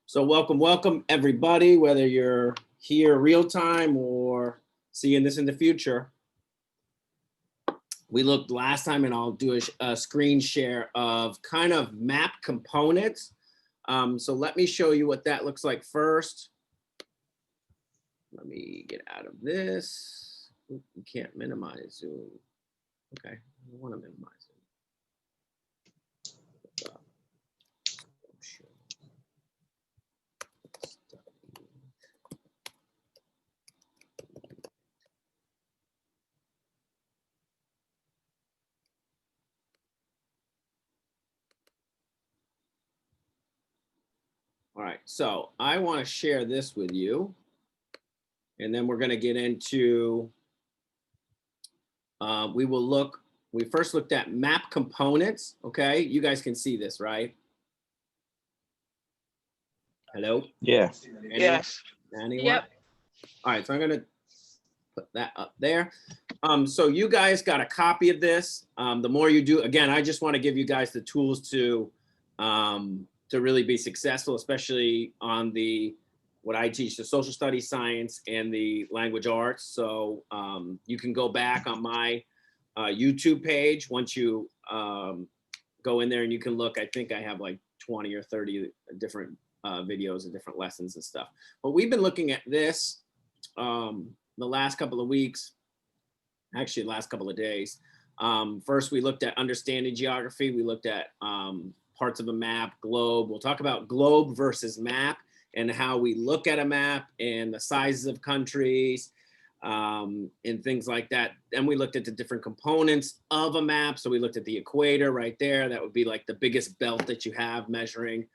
So welcome everybody, whether you're here real time or seeing this in the future. We looked last time, and I'll do a screen share of kind of map components. So let me show you what that looks like first. Let me get out of this. Oop, you can't minimize Zoom. Okay, I want to minimize it. All right, so I want to share this with you, and then we're going to get into, we first looked at map components, okay? You guys can see this, right? Hello? Yeah. Yes. Anyone? Yep. All right, so I'm going to put that up there. So you guys got a copy of this. The more you do, again, I just want to give you guys the tools to really be successful, especially on what I teach, the social studies, science, and the language arts. So you can go back on my YouTube page once you go in there, and you can look. I think I have like 20 or 30 different videos and different lessons and stuff. But we've been looking at this the last couple of weeks, actually the last couple of days. First, we looked at understanding geography. We looked at parts of a map, globe. We'll talk about globe versus map and how we look at a map and the sizes of countries and things like that. Then we looked at the different components of a map. So we looked at the equator right there. That would be like the biggest belt that you have measuring.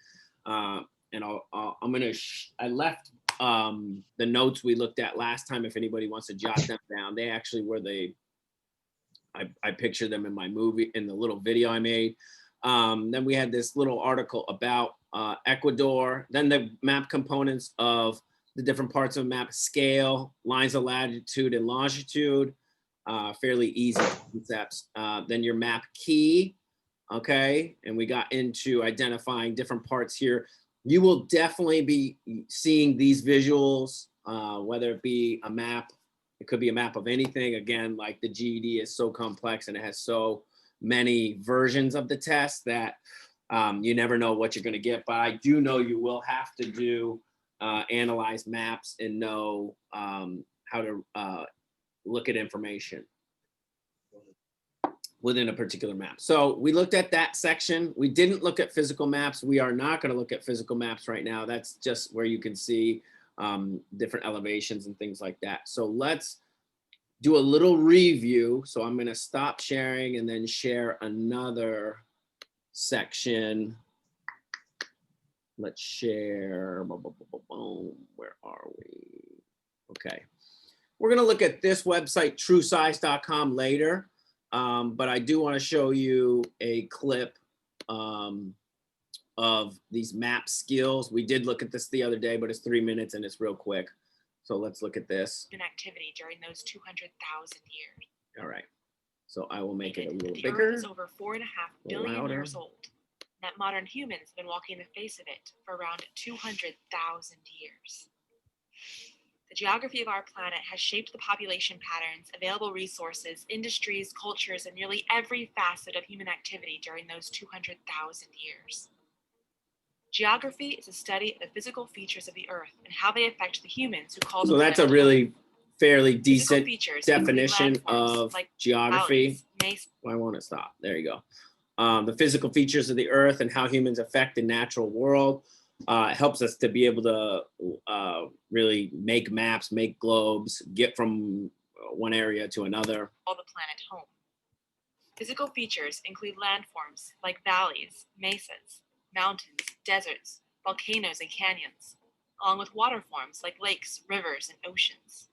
And I left the notes we looked at last time if anybody wants to jot them down. They actually were I pictured them in my movie, in the little video I made. Then we had this little article about Ecuador, then the map components of the different parts of a map, scale, lines of latitude and longitude, fairly easy concepts. Then your map key, okay? And we got into identifying different parts here. You will definitely be seeing these visuals, whether it be a map, it could be a map of anything. Again, like the GED is so complex and it has so many versions of the test that you never know what you're going to get. But I do know you will have to do analyze maps and know how to look at information within a particular map. So we looked at that section. We didn't look at physical maps. We are not going to look at physical maps right now. That's just where you can see different elevations and things like that. So let's do a little review. So I'm going to stop sharing and then share another section. Let's share. Where are we? Okay. We're going to look at this website, truesize.com, later. But I do want to show you a clip of these map skills. We did look at this the other day, but it's 3 minutes and it's real quick. So let's look at this. Activity during those 200,000 years. All right. So I will make it a little the bigger. Earth is over 4.5 billion louder. years old. That modern humans have been walking the face of it for around 200,000 years. The geography of our planet has shaped the population patterns, available resources, industries, cultures, and nearly every facet of human activity during those 200,000 years. Geography is a study of the physical features of the Earth and how they affect the humans who call them. So that's a really fairly decent definition of like geography. Valleys, I want to stop. There you go. The physical features of the Earth and how humans affect the natural world. Helps us to be able to really make maps, make globes, get from one area to another. Call the planet home. Physical features include landforms like valleys, mesas, mountains, deserts, volcanoes, and canyons, along with water forms like lakes, rivers, and oceans.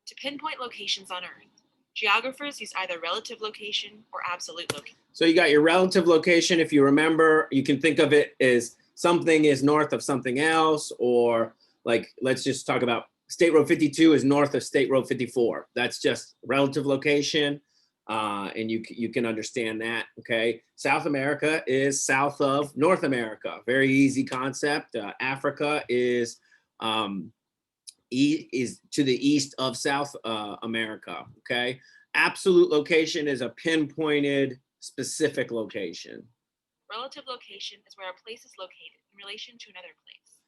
To pinpoint locations on Earth, geographers use either relative location or absolute location. So you got your relative location. If you remember, you can think of it as something is north of something else, or like, let's just talk about State Road 52 is north of State Road 54. That's just relative location. And you can understand that, okay? South America is south of North America. Very easy concept. Africa is to the east of South America, okay? Absolute location is a pinpointed specific location. Relative location is where a place is located in relation to another place.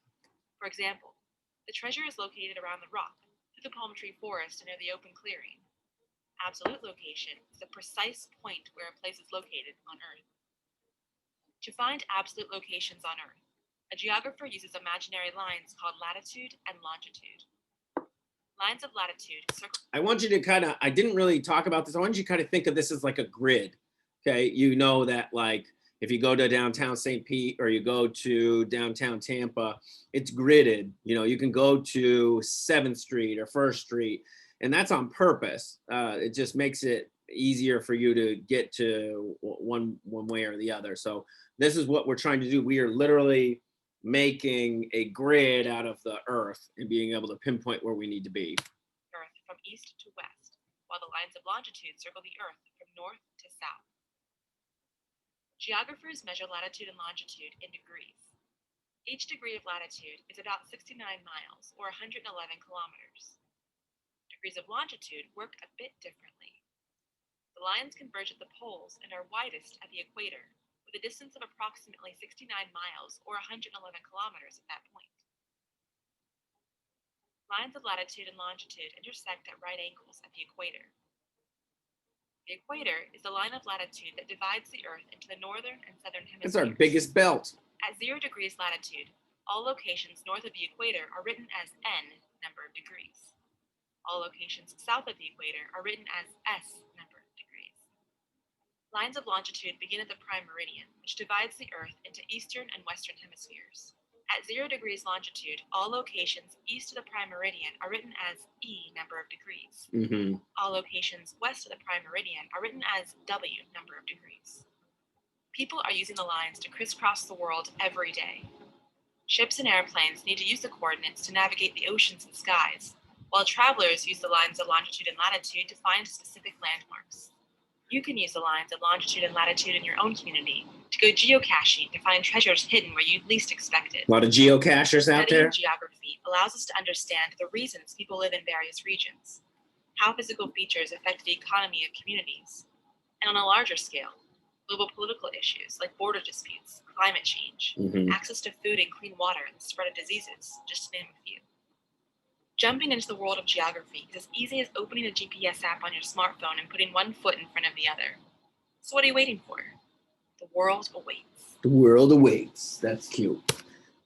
For example, the treasure is located around the rock, through the palm tree forest, and near the open clearing. Absolute location is the precise point where a place is located on Earth. To find absolute locations on Earth, a geographer uses imaginary lines called latitude and longitude. Lines of latitude circle. I want you to I didn't really talk about this. I want you to kind of think of this as like a grid, okay? You know that like if you go to downtown St. Pete or you go to downtown Tampa, it's gridded. You know, you can go to 7th Street or 1st Street, and that's on purpose. It just makes it easier for you to get to one way or the other. So this is what we're trying to do. We are literally making a grid out of the Earth and being able to pinpoint where we need to be. Earth from east to west, while the lines of longitude circle the Earth from north to south. Geographers measure latitude and longitude in degrees. Each degree of latitude is about 69 miles, or 111 kilometers. Degrees of longitude work a bit differently. The lines converge at the poles and are widest at the equator, with a distance of approximately 69 miles, or 111 kilometers at that point. Lines of latitude and longitude intersect at right angles at the equator. The equator is the line of latitude that divides the Earth into the northern and southern hemispheres. It's our biggest belt. At 0 degrees latitude, all locations north of the equator are written as N number of degrees. All locations south of the equator are written as S number of degrees. Lines of longitude begin at the prime meridian, which divides the Earth into eastern and western hemispheres. At 0 degrees longitude, all locations east of the prime meridian are written as E number of degrees. All locations west of the prime meridian are written as W number of degrees. People are using the lines to crisscross the world every day. Ships and airplanes need to use the coordinates to navigate the oceans and skies, while travelers use the lines of longitude and latitude to find specific landmarks. You can use the lines of longitude and latitude in your own community to go geocaching to find treasures hidden where you'd least expect it. A lot of geocachers out there. Studying geography allows us to understand the reasons people live in various regions, how physical features affect the economy of communities, and on a larger scale, global political issues like border disputes, climate change, access to food and clean water, and the spread of diseases, just to name a few. Jumping into the world of geography is as easy as opening a GPS app on your smartphone and putting one foot in front of the other. So what are you waiting for? The world awaits. The world awaits. That's cute.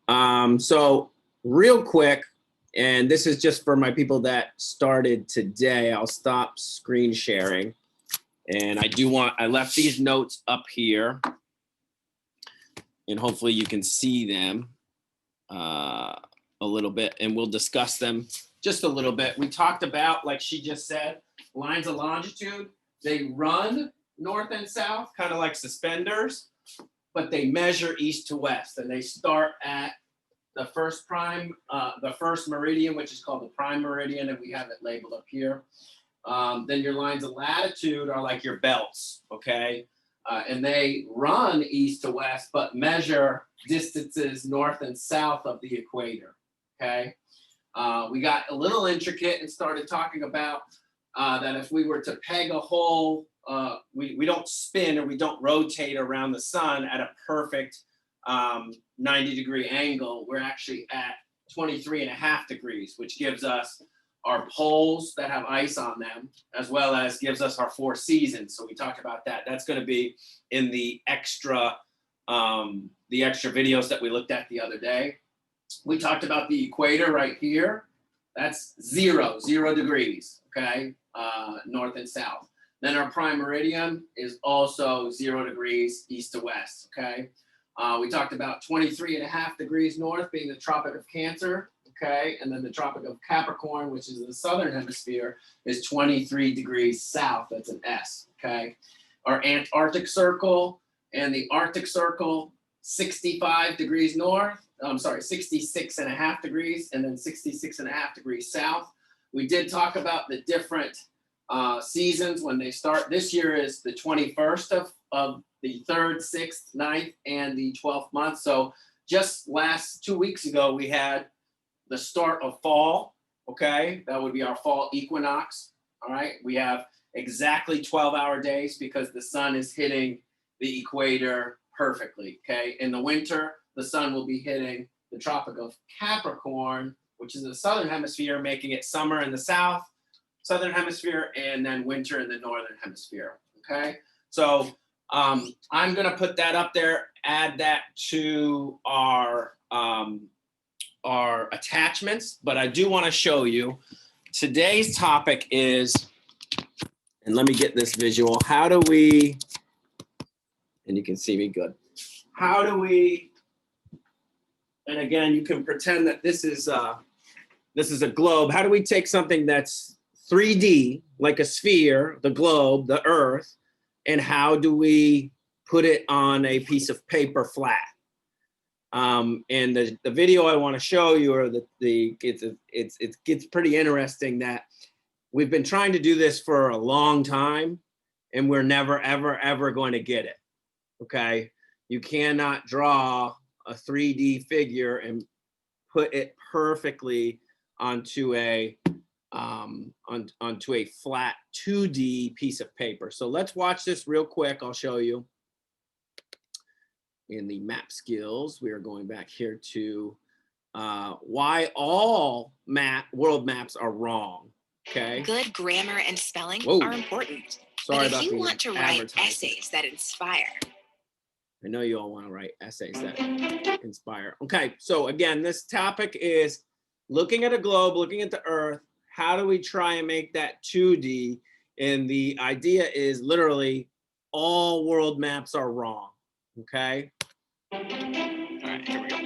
So real quick, and this is just for my people that started today, I'll stop screen sharing. And I left these notes up here, and hopefully you can see them a little bit, and we'll discuss them just a little bit. We talked about, like she just said, lines of longitude. They run north and south, kind of like suspenders, but they measure east to west, and they start at the first meridian, which is called the prime meridian, and we have it labeled up here. Then your lines of latitude are like your belts, okay? And they run east to west, but measure distances north and south of the equator, okay? We got a little intricate and started talking about that if we were to peg a hole, we don't spin or we don't rotate around the sun at a perfect 90-degree angle. We're actually at 23.5 degrees, which gives us our poles that have ice on them, as well as gives us our 4 seasons. So we talked about that. That's going to be in the extra videos that we looked at the other day. We talked about the equator right here. That's 0 degrees, okay, north and south. Then our prime meridian is also 0 degrees east to west, okay? We talked about 23.5 degrees north being the Tropic of Cancer, okay? And then the Tropic of Capricorn, which is in the southern hemisphere, is 23 degrees south. That's an S, okay? Our Antarctic Circle and the Arctic Circle, 65 degrees north. 66.5 degrees, and then 66.5 degrees south. We did talk about the different seasons when they start. This year is the 21st of the 3rd, 6th, 9th, and the 12th month. So just last 2 weeks ago, we had the start of fall. Okay, that would be our fall equinox. All right, we have exactly 12-hour days because the sun is hitting the equator perfectly. Okay, in the winter, the sun will be hitting the Tropic of Capricorn, which is in the southern hemisphere, making it summer in the southern hemisphere, and then winter in the northern hemisphere. Okay, so I'm gonna put that up there, add that to our attachments, but I do want to show you today's topic is, and let me get this visual. How do we, and you can see me good. How do we, and again, you can pretend that this is a globe. How do we take something that's 3D, like a sphere, the globe, the Earth, and how do we put it on a piece of paper flat? And the video I want to show you, or it gets pretty interesting that we've been trying to do this for a long time, and we're never, ever, ever going to get it. Okay, you cannot draw a 3D figure and put it perfectly onto a onto a flat 2D piece of paper. So let's watch this real quick. I'll show you. In the map skills, we are going back here to why all world maps are wrong. Okay. Good grammar and spelling Whoa. are important. Sorry but about if you the want to write advertisement. essays that inspire, I know you all want to write essays that inspire. Okay, so again, this topic is looking at a globe, looking at the Earth. How do we try and make that 2D? And the idea is literally all world maps are wrong. Okay. All right, here we go.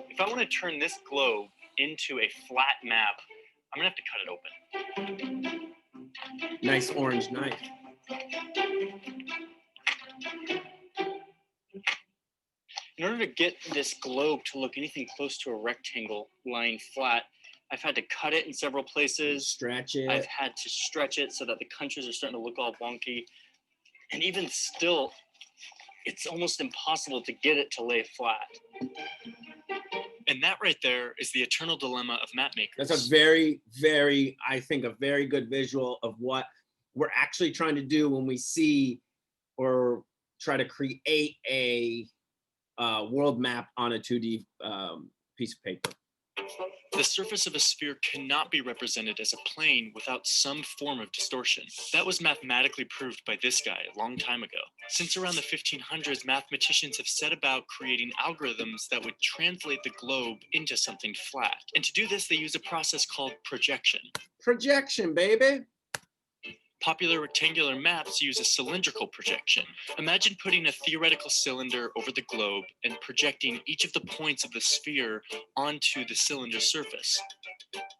If I want to turn this globe into a flat map, I'm gonna have to cut it open. Nice orange knife. In order to get this globe to look anything close to a rectangle lying flat, I've had to cut it in several places. Stretch it. I've had to stretch it so that the countries are starting to look all wonky. And even still, it's almost impossible to get it to lay flat. And that right there is the eternal dilemma of map makers. That's a very, very, I think, a very good visual of what we're actually trying to do when we see or try to create a world map on a 2D piece of paper. The surface of a sphere cannot be represented as a plane without some form of distortion. That was mathematically proved by this guy a long time ago. Since around the 1500s, mathematicians have set about creating algorithms that would translate the globe into something flat. And to do this, they use a process called projection. Projection, baby. Popular rectangular maps use a cylindrical projection. Imagine putting a theoretical cylinder over the globe and projecting each of the points of the sphere onto the cylinder surface.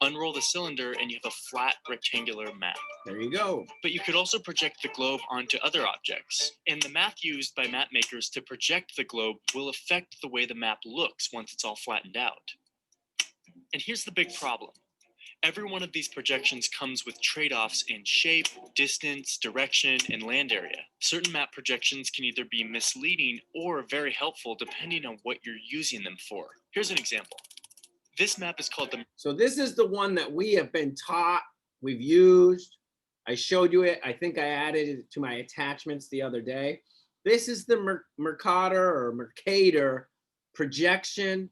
Unroll the cylinder and you have a flat rectangular map. There you go. But you could also project the globe onto other objects. And the math used by map makers to project the globe will affect the way the map looks once it's all flattened out. And here's the big problem. Every one of these projections comes with trade-offs in shape, distance, direction, and land area. Certain map projections can either be misleading or very helpful depending on what you're using them for. Here's an example. This map is called the... So this is the one that we have been taught, we've used. I showed you it. I think I added it to my attachments the other day. This is the Mercator Projection.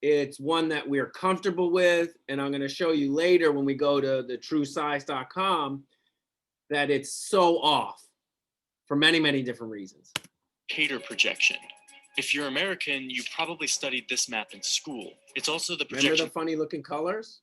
It's one that we're comfortable with, and I'm going to show you later when we go to the truesize.com that it's so off for many, many different reasons. Mercator Projection. If you're American, you probably studied this map in school. It's also the projection. Remember the funny looking colors?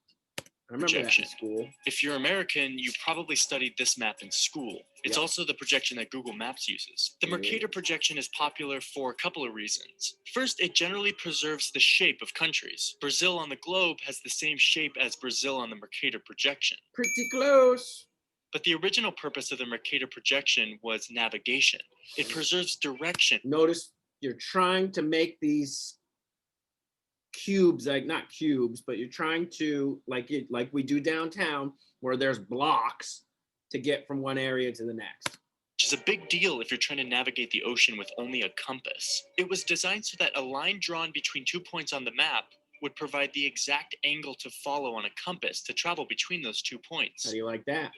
I remember that in school. If you're American, you probably studied this map in school. It's also the projection that Google Maps uses. The Mercator projection is popular for a couple of reasons. First, it generally preserves the shape of countries. Brazil on the globe has the same shape as Brazil on the Mercator projection. Pretty close. But the original purpose of the Mercator projection was navigation. It preserves direction. Notice you're trying to make these cubes, like not cubes, but you're trying to, like we do downtown, where there's blocks. to get from one area to the next. Which is a big deal if you're trying to navigate the ocean with only a compass. It was designed so that a line drawn between 2 points on the map would provide the exact angle to follow on a compass to travel between those 2 points. How do you like that?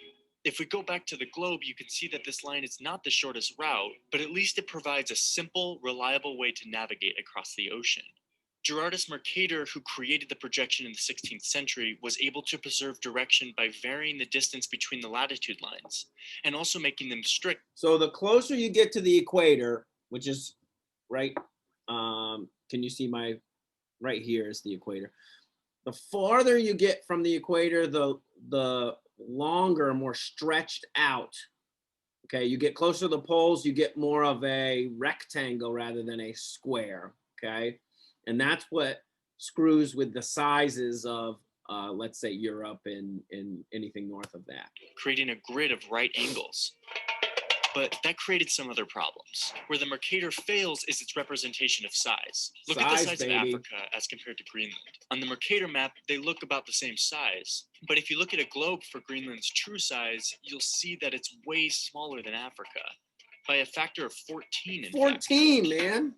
If we go back to the globe, you can see that this line is not the shortest route, but at least it provides a simple, reliable way to navigate across the ocean. Gerardus Mercator, who created the projection in the 16th century, was able to preserve direction by varying the distance between the latitude lines and also making them strict. So the closer you get to the equator, which is right, can you see my, right here is the equator. The farther you get from the equator, the longer, more stretched out. Okay, you get closer to the poles, you get more of a rectangle rather than a square. Okay, and that's what screws with the sizes of, let's say, Europe and anything north of that. Creating a grid of right angles. But that created some other problems. Where the Mercator fails is its representation of size. Look at the size of Africa as compared to Greenland. On the Mercator map, they look about the same size. But if you look at a globe for Greenland's true size, you'll see that it's way smaller than Africa. By a factor of 14, in 14, fact. man.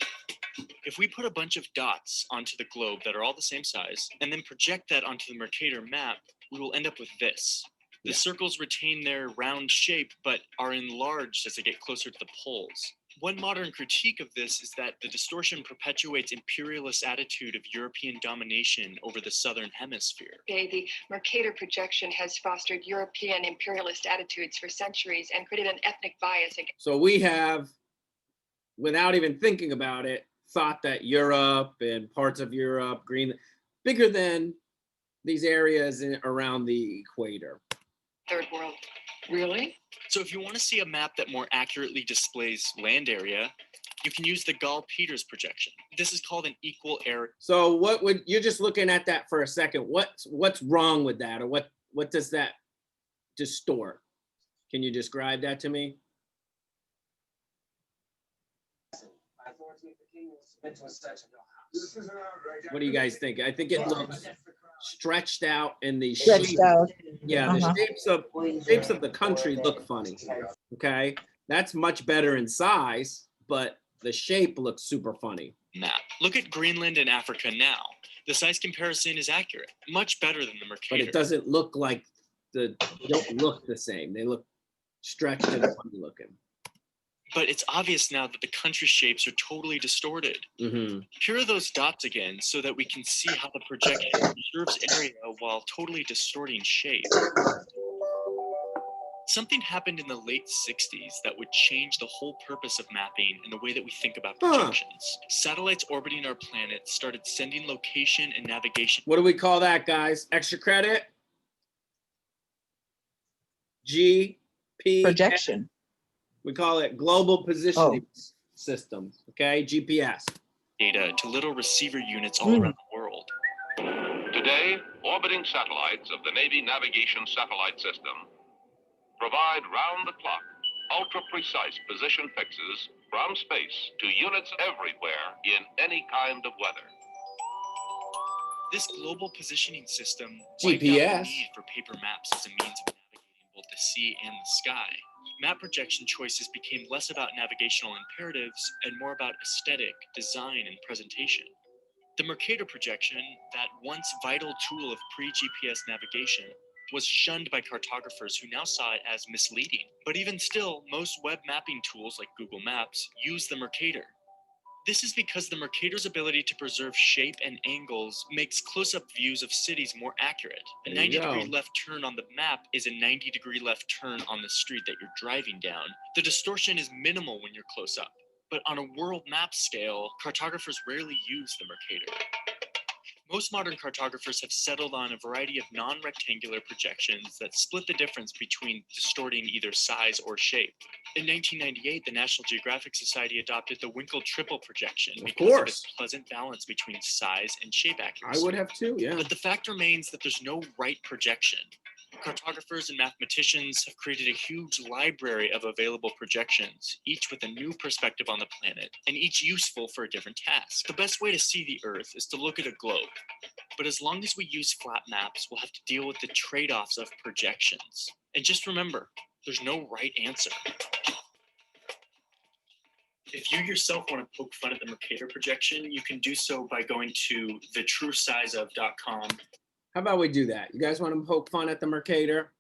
If we put a bunch of dots onto the globe that are all the same size, and then project that onto the Mercator map, we will end up with this. The circles retain their round shape, but are enlarged as they get closer to the poles. One modern critique of this is that the distortion perpetuates imperialist attitude of European domination over the southern hemisphere. The Mercator projection has fostered European imperialist attitudes for centuries and created an ethnic bias against. So we have, without even thinking about it, thought that Europe and parts of Europe, Greenland, bigger than these areas around the equator. Third world. Really? So if you want to see a map that more accurately displays land area, you can use the Gall-Peters projection. This is called an equal area. So what would, you're just looking at that for a second. What's wrong with that, or what does that distort? Can you describe that to me? What do you guys think? I think it looks stretched out, and the Stretched out. yeah, the shapes of the country look funny. Okay, that's much better in size, but the shape looks super funny. Map. Look at Greenland and Africa now. The size comparison is accurate, much better than the Mercator. But it doesn't look like they don't look the same. They look stretched and funny looking. But it's obvious now that the country shapes are totally distorted. Mm-hmm. Here are those dots again so that we can see how the projection preserves area while totally distorting shape. Something happened in the late 60s that would change the whole purpose of mapping and the way that we think about projections. Satellites orbiting our planet started sending location and navigation. What do we call that, guys? Extra credit? GPS. Projection. We call it Global Positioning System, okay? GPS. Data to little receiver units all around the world. Today, orbiting satellites of the Navy Navigation Satellite System provide round-the-clock, ultra-precise position fixes from space to units everywhere in any kind of weather. This global positioning system GPS. wiped out the need for paper maps as a means of navigating both the sea and the sky. Map projection choices became less about navigational imperatives and more about aesthetic, design, and presentation. The Mercator projection, that once vital tool of pre-GPS navigation, was shunned by cartographers who now saw it as misleading. But even still, most web mapping tools like Google Maps use the Mercator. This is because the Mercator's ability to preserve shape and angles makes close-up views of cities more accurate. A There you 90-degree go. left turn on the map is a 90-degree left turn on the street that you're driving down. The distortion is minimal when you're close up, but on a world map scale, cartographers rarely use the Mercator. Most modern cartographers have settled on a variety of non-rectangular projections that split the difference between distorting either size or shape. In 1998, the National Geographic Society adopted the Winkel triple projection because of its pleasant balance between size and shape accuracy. I would have too, yeah. But the fact remains that there's no right projection. Cartographers and mathematicians have created a huge library of available projections, each with a new perspective on the planet, and each useful for a different task. The best way to see the Earth is to look at a globe. But as long as we use flat maps, we'll have to deal with the trade-offs of projections. And just remember, There's no right answer. If you yourself want to poke fun at the Mercator projection, you can do so by going to thetruesizeof.com. How about we do that? You guys want to poke fun at the Mercator?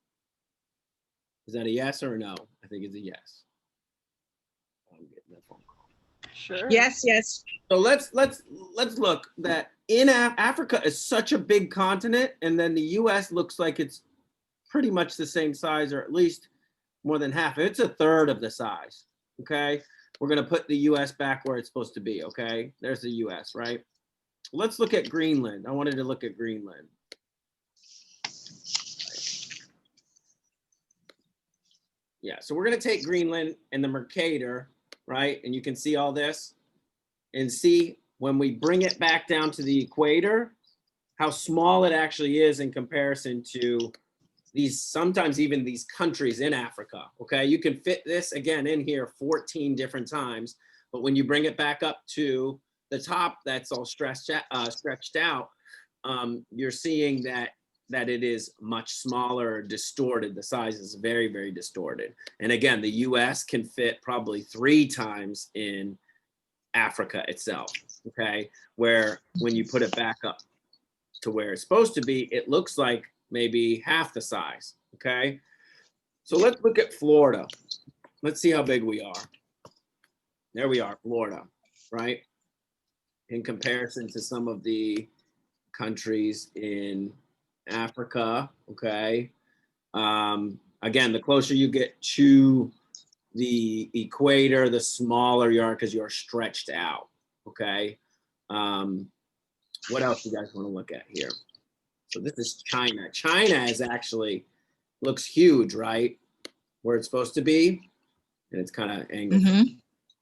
Is that a yes or a no? I think it's a yes. I'm getting that phone call. Sure. Yes, yes. So let's look that in Africa is such a big continent, and then the U.S. looks like it's pretty much the same size, or at least more than half. It's a third of the size. Okay, we're gonna put the U.S. back where it's supposed to be. Okay, there's the U.S. right. Let's look at Greenland. I wanted to look at Greenland. Yeah, so we're gonna take Greenland and the Mercator, right? And you can see all this and see when we bring it back down to the equator, how small it actually is in comparison to these, sometimes even these countries in Africa, okay? You can fit this again in here 14 different times, but when you bring it back up to the top, that's all stretched out, you're seeing that it is much smaller, distorted. The size is very, very distorted. And again, the US can fit probably 3 times in Africa itself, okay? Where when you put it back up to where it's supposed to be, it looks like maybe half the size, okay? So let's look at Florida. Let's see how big we are. There we are, Florida, right? In comparison to some of the countries in Africa, okay? Again, the closer you get to the equator, the smaller you are because you're stretched out, okay? What else do you guys want to look at here? So this is China. China is actually, looks huge, right? Where it's supposed to be, and it's kind of angled.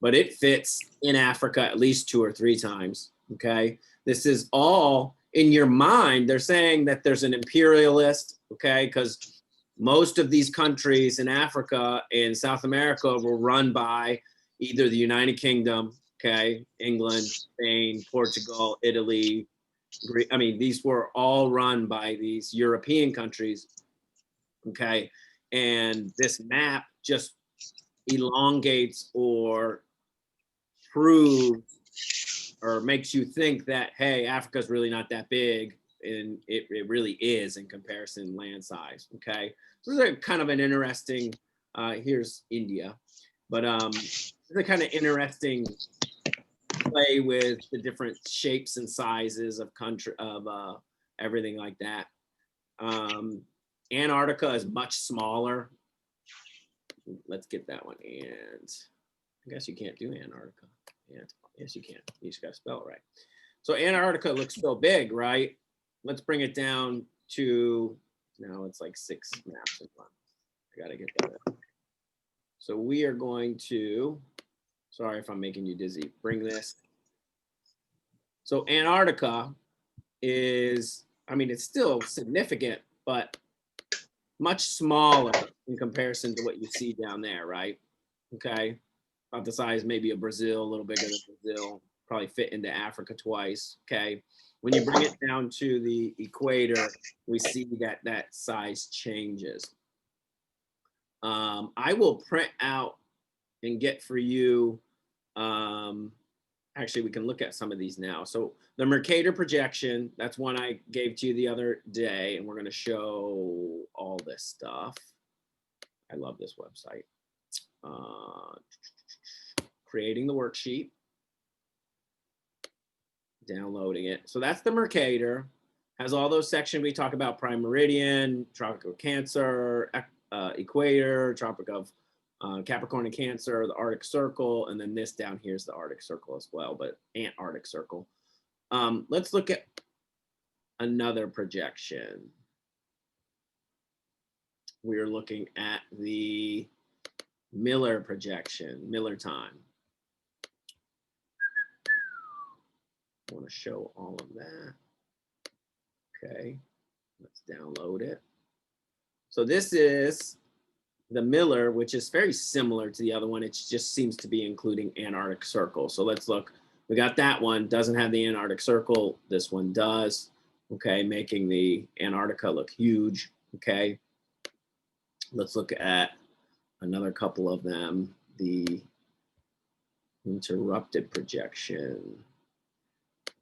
But it fits in Africa at least 2 or 3 times, okay? This is all in your mind. They're saying that there's an imperialist, okay? Because most of these countries in Africa and South America were run by either the United Kingdom, okay, England, Spain, Portugal, Italy, Greece. I mean, these were all run by these European countries, okay? And this map just elongates or proves or makes you think that, hey, Africa's really not that big, and it really is in comparison land size, okay? So this is kind of an interesting, here's India, but it's a kind of interesting play with the different shapes and sizes of country, of everything like that. Antarctica is much smaller. Let's get that one. And I guess you can't do Antarctica. Yeah, yes, you can. You just got to spell it right. So Antarctica looks so big, right? Let's bring it down to, now it's like 6 maps in one. I got to get that up. So we are going to, sorry if I'm making you dizzy, bring this. So Antarctica is, I mean, it's still significant, but much smaller in comparison to what you see down there, right? Okay, about the size maybe of Brazil, a little bigger than Brazil, probably fit into Africa twice, okay? When you bring it down to the equator, we see that that size changes. I will print out and get for you, actually we can look at some of these now. So the Mercator projection, that's one I gave to you the other day, and we're gonna show all this stuff. I love this website. Creating the worksheet, downloading it. So that's the Mercator, has all those sections we talk about: prime meridian, Tropic of Cancer, equator, Tropic of Capricorn and Cancer, the Arctic Circle, and then this down here is the Arctic Circle as well, but Antarctic Circle. Let's look at another projection. We're looking at the Miller projection, Miller time. I want to show all of that. Okay, let's download it. So this is the Miller, which is very similar to the other one. It just seems to be including Antarctic Circle. So let's look. We got that one, doesn't have the Antarctic Circle. This one does, okay, making the Antarctica look huge, okay. Let's look at another couple of them, the interrupted projection.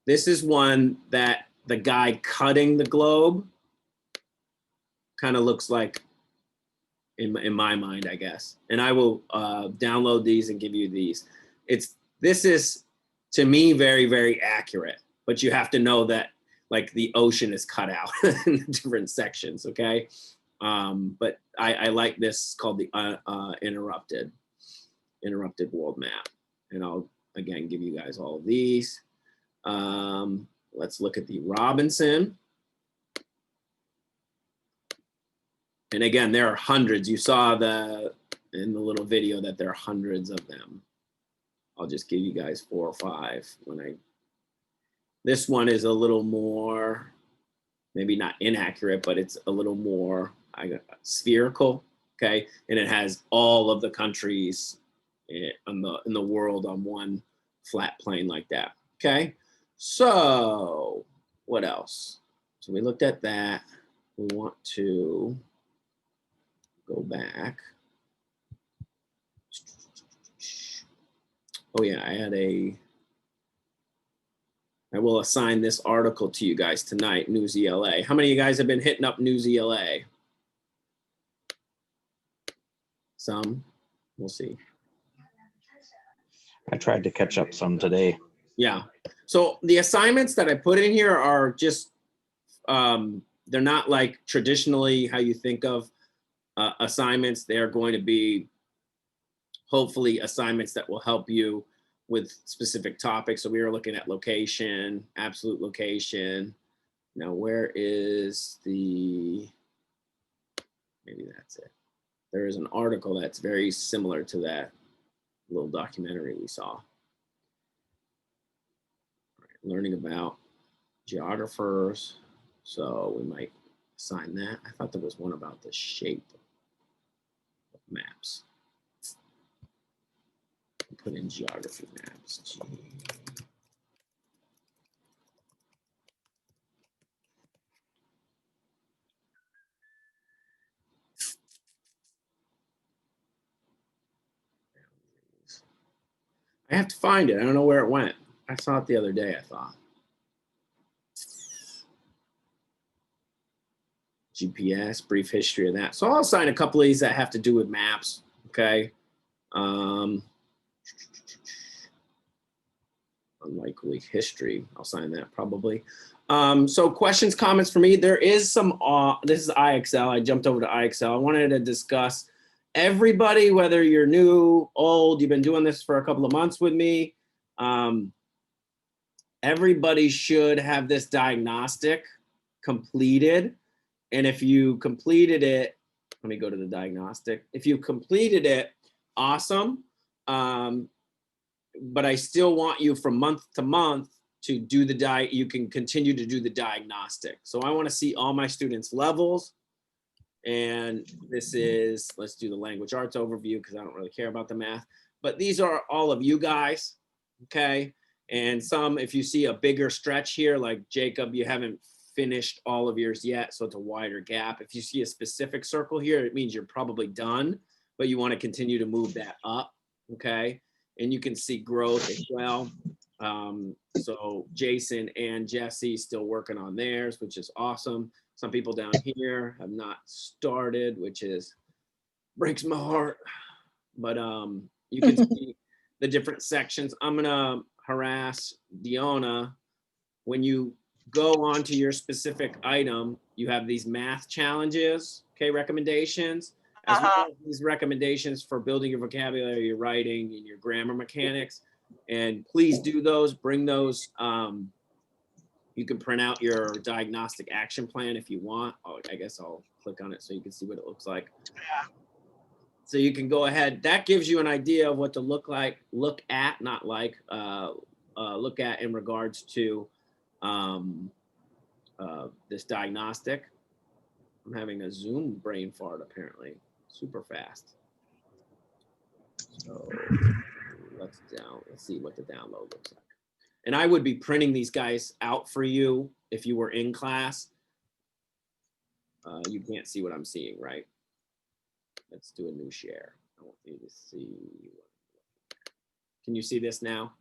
This is one that the guy cutting the globe kind of looks like in my mind, I guess. And I will download these and give you these. This is, to me, very, very accurate, but you have to know that like the ocean is cut out in different sections, okay? But I like this, called the interrupted world map. And I'll, again, give you guys all of these. Let's look at the Robinson. And again, there are hundreds. You saw in the little video that there are hundreds of them. I'll just give you guys 4 or 5 this one is a little more, maybe not inaccurate, but it's a little more spherical, okay? And it has all of the countries in the world on one flat plane like that, okay? So what else? So we looked at that. We want to go back. Oh yeah, I will assign this article to you guys tonight, News ELA. How many of you guys have been hitting up News ELA? Some, we'll see. I tried to catch up some today. Yeah, so the assignments that I put in here are just, they're not like traditionally how you think of assignments. They're going to be hopefully assignments that will help you with specific topics. So we were looking at location, absolute location. Now, where is maybe that's it. There is an article that's very similar to that little documentary we saw. Learning about geographers. So we might assign that. I thought there was one about the shape of maps. Put in geography maps. I have to find it. I don't know where it went. I saw it the other day, I thought. GPS, brief history of that. So I'll assign a couple of these that have to do with maps, okay? Unlikely history, I'll sign that probably. So questions, comments for me. There is some, this is IXL. I jumped over to IXL. I wanted to discuss everybody, whether you're new, old, you've been doing this for a couple of months with me. Everybody should have this diagnostic completed. And if you completed it, let me go to the diagnostic. If you completed it, awesome. But I still want you from month to month to do you can continue to do the diagnostic. So I want to see all my students' levels. And this is, let's do the language arts overview because I don't really care about the math. But these are all of you guys, okay? And some, if you see a bigger stretch here, like Jacob, you haven't finished all of yours yet, so it's a wider gap. If you see a specific circle here, it means you're probably done, but you want to continue to move that up, okay? And you can see growth as well. So Jason and Jesse still working on theirs, which is awesome. Some people down here have not started, which breaks my heart. But you can see the different sections. I'm gonna harass Deanna. When you go on to your specific item, you have these math challenges, okay, recommendations. As well as these recommendations for building your vocabulary, your writing, and your grammar mechanics. And please do those, bring those. You can print out your diagnostic action plan if you want. I guess I'll click on it so you can see what it looks like. Yeah. So you can go ahead. That gives you an idea of what to look at in regards to this diagnostic. I'm having a Zoom brain fart apparently. Super fast. So let's see what the download looks like. And I would be printing these guys out for you if you were in class. You can't see what I'm seeing, right? Let's do a new share. want you to see. Can you see this now?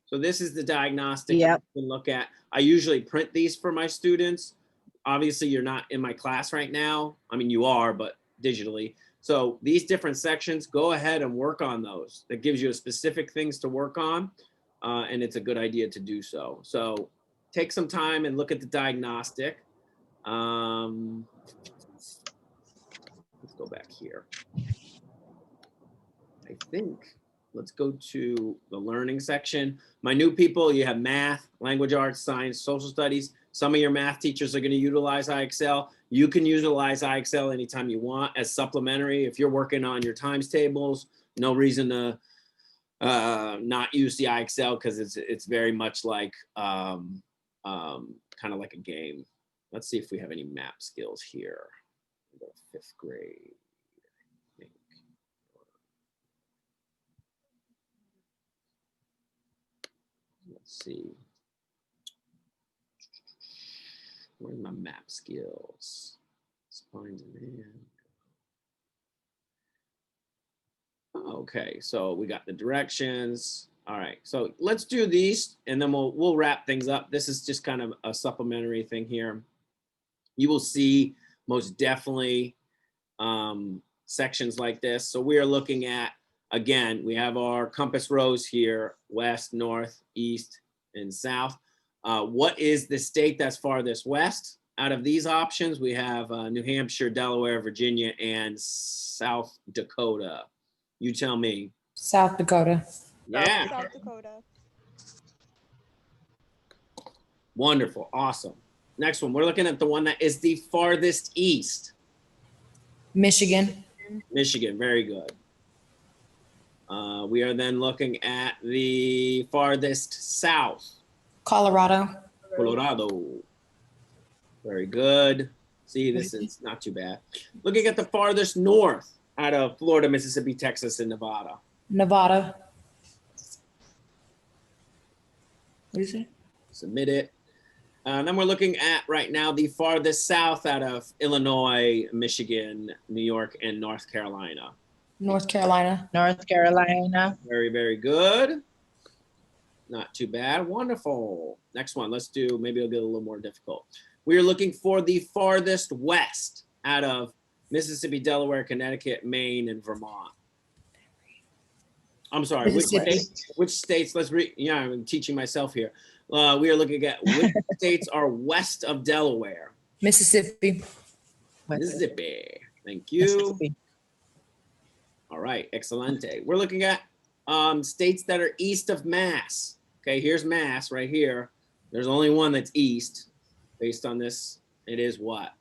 So this is the diagnostic you can look at. I usually print these for my students. Obviously, you're not in my class right now. I mean, you are, but digitally. So these different sections, go ahead and work on those. That gives you a specific things to work on, and it's a good idea to do so. So take some time and look at the diagnostic. Let's go back here. I think, let's go to the learning section. My new people, you have math, language arts, science, social studies. Some of your math teachers are going to utilize IXL. You can utilize IXL anytime you want as supplementary. If you're working on your times tables, no reason to not use the IXL because it's very much like kind of like a game. Let's see if we have any map skills here. Go to 5th grade. I think. Let's see. Where's my map skills? Spines and man. Okay, so we got the directions. All right, so let's do these and then we'll wrap things up. This is just kind of a supplementary thing here. You will see most definitely sections like this. So we are looking at, again, we have our compass rose here, west, north, east, and south. What is the state that's farthest west? Out of these options, we have New Hampshire, Delaware, Virginia, and South Dakota. You tell me. South Dakota. Yeah. South Dakota. Wonderful. Awesome. Next one, we're looking at the one that is the farthest east. Michigan. Michigan, very good. We are then looking at the farthest south. Colorado. Colorado. Very good. See, this is not too bad. Looking at the farthest north out of Florida, Mississippi, Texas, and Nevada. Nevada. What is it? Submit it. Then we're looking at right now the farthest south out of Illinois, Michigan, New York, and North Carolina. North Carolina. North Carolina. Very, very good. Not too bad. Wonderful. Next one. Let's do, maybe it'll get a little more difficult. We are looking for the farthest west out of Mississippi, Delaware, Connecticut, Maine, and Vermont. I'm sorry, which states, let's read, yeah, I'm teaching myself here. We are looking at which states are west of Delaware. Mississippi. Mississippi. Thank you. Mississippi. All right, excelente. We're looking at states that are east of Mass. Okay, here's Mass right here. There's only one that's east. Based on this, it is what?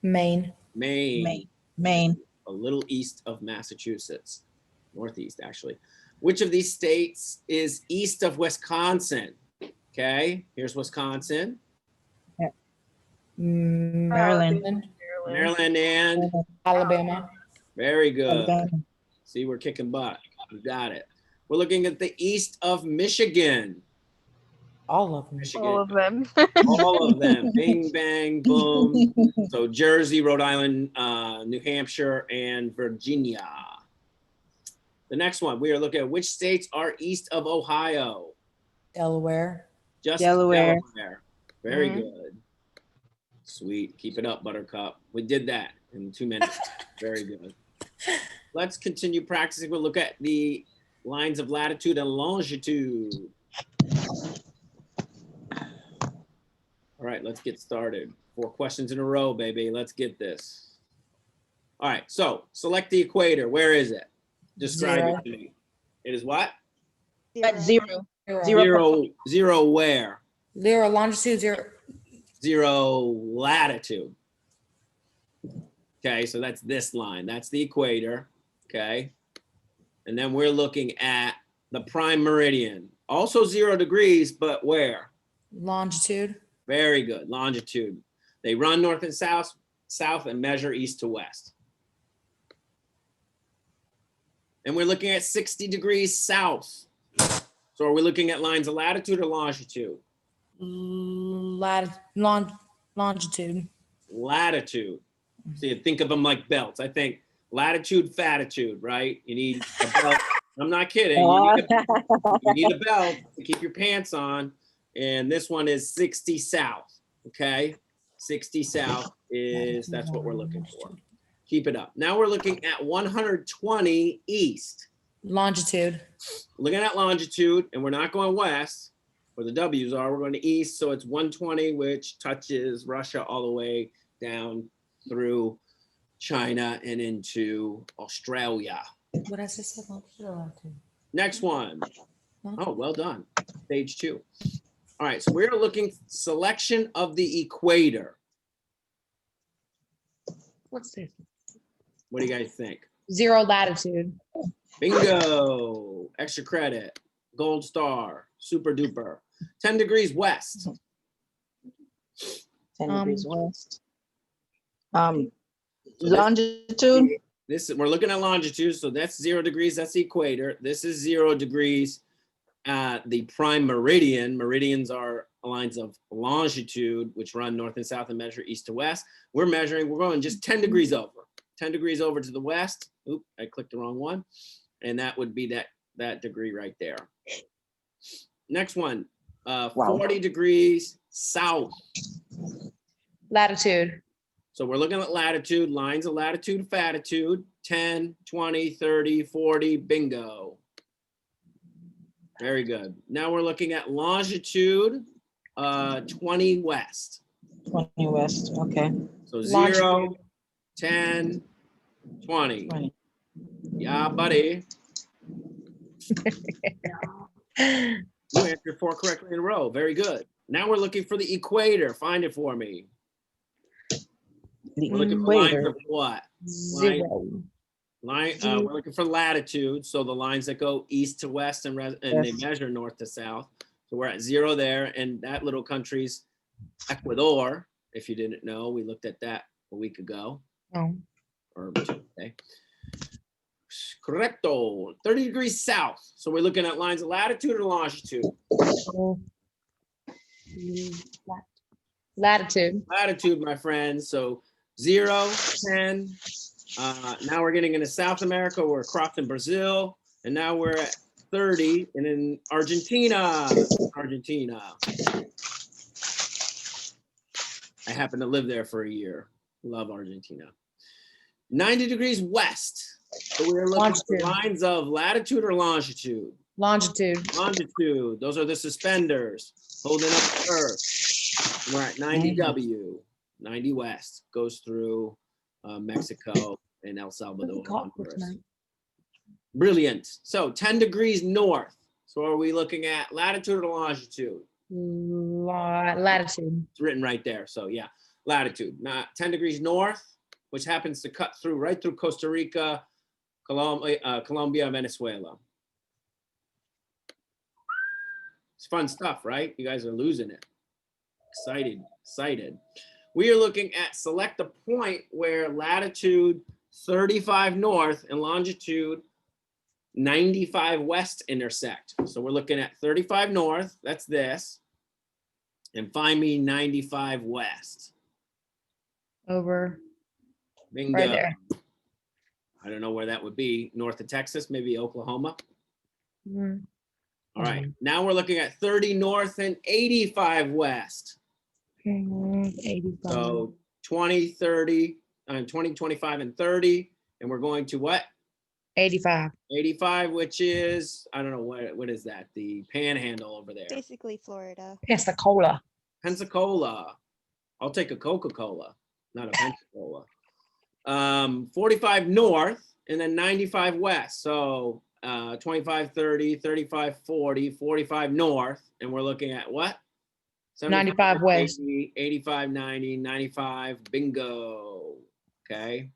Maine. Maine. Maine. A little east of Massachusetts. Northeast, actually. Which of these states is east of Wisconsin? Okay, here's Wisconsin. Maryland. Maryland and Alabama. very good. Alabama. See, we're kicking butt. We got it. We're looking at the east of Michigan. All of them. Michigan. All of them. All of them. Bing, bang, boom. So Jersey, Rhode Island, New Hampshire, and Virginia. The next one, we are looking at which states are east of Ohio. Delaware. Just Delaware. Very good. Sweet. Keep it up, Buttercup. We did that in 2 minutes. Very good. Let's continue practicing. We'll look at the lines of latitude and longitude. All right, let's get started. 4 questions in a row, baby. Let's get this. All right, so select the equator. Where is it? Describe it to me. It is what? At zero. Zero where? Zero longitude, zero. Zero latitude. Okay, so that's this line. That's the equator. Okay. And then we're looking at the prime meridian. Also 0 degrees, but where? Longitude. Very good. Longitude. They run north and south, and measure east to west. And we're looking at 60 degrees south. So are we looking at lines of latitude or longitude? Longitude. Latitude. So you think of them like belts. I think latitude, fatitude, right? You need a belt. I'm not kidding. You need a belt to keep your pants on. And this one is 60 south, okay? 60 south is, that's what we're looking for. Keep it up. Now we're looking at 120 east. Longitude. Looking at longitude, and we're not going west, where the W's are. We're going to east, so it's 120, which touches Russia all the way down through China and into Australia. What I just said, longitude. Next one. Oh, well done. Stage 2. All right, so we're looking selection of the equator. What's this? What do you guys think? 0 latitude. Bingo. Extra credit. Gold star. Super duper. 10 degrees west. 10 degrees west. Longitude. We're looking at longitude, so that's 0 degrees. That's the equator. This is 0 degrees at the prime meridian. Meridians are lines of longitude, which run north and south and measure east to west. We're going just 10 degrees over. 10 degrees over to the west. Oop, I clicked the wrong one. And that would be that degree right there. Next one, 40 degrees south. Latitude. So we're looking at latitude, lines of latitude, fatitude, 10, 20, 30, 40, bingo. Very good. Now we're looking at longitude, 20 west. 20 west, okay. So 0, Longitude. 10, 20. 20. Yeah, buddy. You answered 4 correctly in a row. Very good. Now we're looking for the equator. Find it for me. The We're looking for lines equator. of what? 0. We're looking for latitude. So the lines that go east to west and they Yes. measure north to south. So we're at 0 there. And that little country's Ecuador. If you didn't know, we looked at that a week ago. Oh. Or Tuesday. Correcto. 30 degrees south. So we're looking at lines of latitude or longitude? Latitude. Latitude, my friends. So 0, 10. Now we're getting into South America. We're crossing Brazil. And now we're at 30. And in Argentina. I happened to live there for a year. Love Argentina. 90 degrees west. So we're looking for Longitude. lines of latitude or longitude. Longitude. Longitude. Those are the suspenders holding up the earth. We're at 90 W. 90 west goes through Mexico and El Salvador. Honduras. Brilliant. So 10 degrees north. So are we looking at latitude or longitude? Latitude. It's written right there. So yeah, latitude. Not 10 degrees north, which happens to cut through right through Costa Rica, Colombia, Venezuela. It's fun stuff, right? You guys are losing it. Excited. We are looking at select a point where latitude 35 north and longitude 95 west intersect. So we're looking at 35 north, that's this, and find me 95 west. Over. Bingo. Right there. I don't know where that would be. North of Texas, maybe Oklahoma. Mm. All right. Now we're looking at 30 north and 85 west. 85. So 20, 30, 20, 25, and 30. And we're going to what? 85. 85, which is, I don't know, what is that? The panhandle over there. Basically Florida. Pensacola. Pensacola. I'll take a Coca-Cola, not a Pensacola. 45 north and then 95 west. So 25, 30, 35, 40, 45 north. And we're looking at what? 95 west. 80, 85, 90, 95. Bingo. Okay.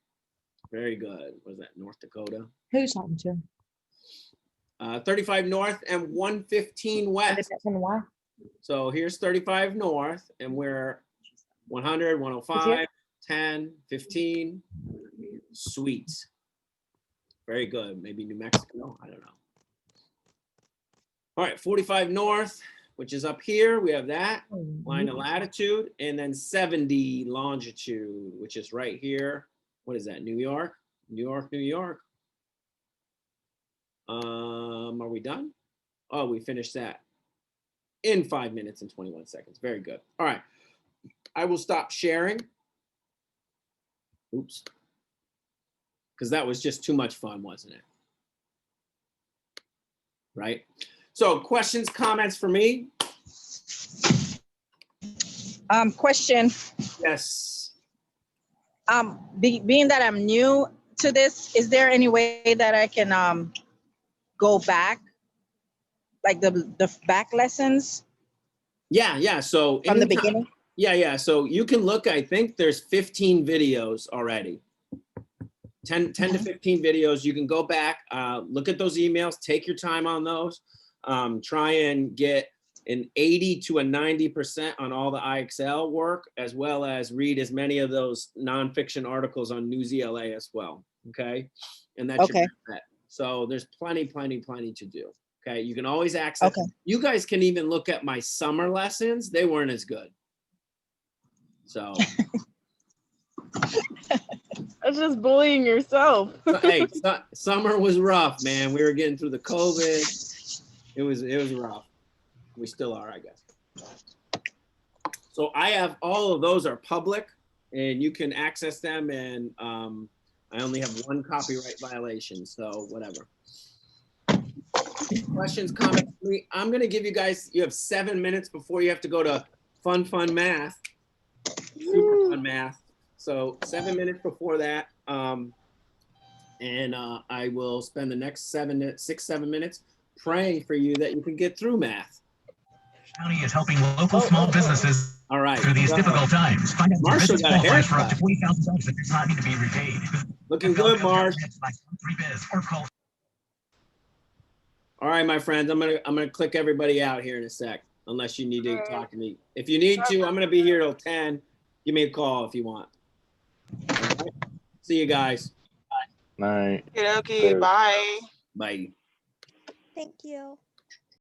Very good. What is that? North Dakota. Who's talking to? 35 north and 115 west. Why? So here's 35 north and we're 100, 105, 10, 15. Sweet. Very good. Maybe New Mexico. I don't know. All right. 45 north, which is up here. We have that line of latitude, and then 70 longitude, which is right here. What is that? New York? New York, New York. Are we done? Oh, we finished that in 5 minutes and 21 seconds. Very good. All right. I will stop sharing. Oops. Because that was just too much fun, wasn't it? Right? So questions, comments for me? Question. Yes. Being that I'm new to this, is there any way that I can go back, like the back lessons Yeah. So from the anytime- beginning? Yeah. So you can look, I think there's 15 videos already. 10 to 15 videos. You can go back, look at those emails, take your time on those. Try and get an 80 to a 90% on all the IXL work, as well as read as many of those nonfiction articles on Newsela as well. Okay. And that's your Okay. bet. So there's plenty to do. Okay. You can always access. Okay. You guys can even look at my summer lessons. They weren't as good. So. That's just bullying yourself. Hey, summer was rough, man. We were getting through the COVID. It was rough. We still are, I guess. So I have all of those are public, and you can access them. And I only have one copyright violation, so whatever. Questions, comments? I'm gonna give you guys. You have 7 minutes before you have to go to fun math, super fun math. So 7 minutes before that, and I will spend the next 7 minutes praying for you that you can get through math. County is helping local small businesses All right. through these difficult times. Find out if your Marshall business got a qualifies for up to haircut. $40,000 that does not need to be repaid. Looking good, Marsh. Or call. All right, my friends, I'm gonna click everybody out here in a sec, unless you need to talk to me. If you need to, I'm gonna be here till 10. Give me a call if you want. All right? See you guys. Night. Okay, bye. Bye. Thank you.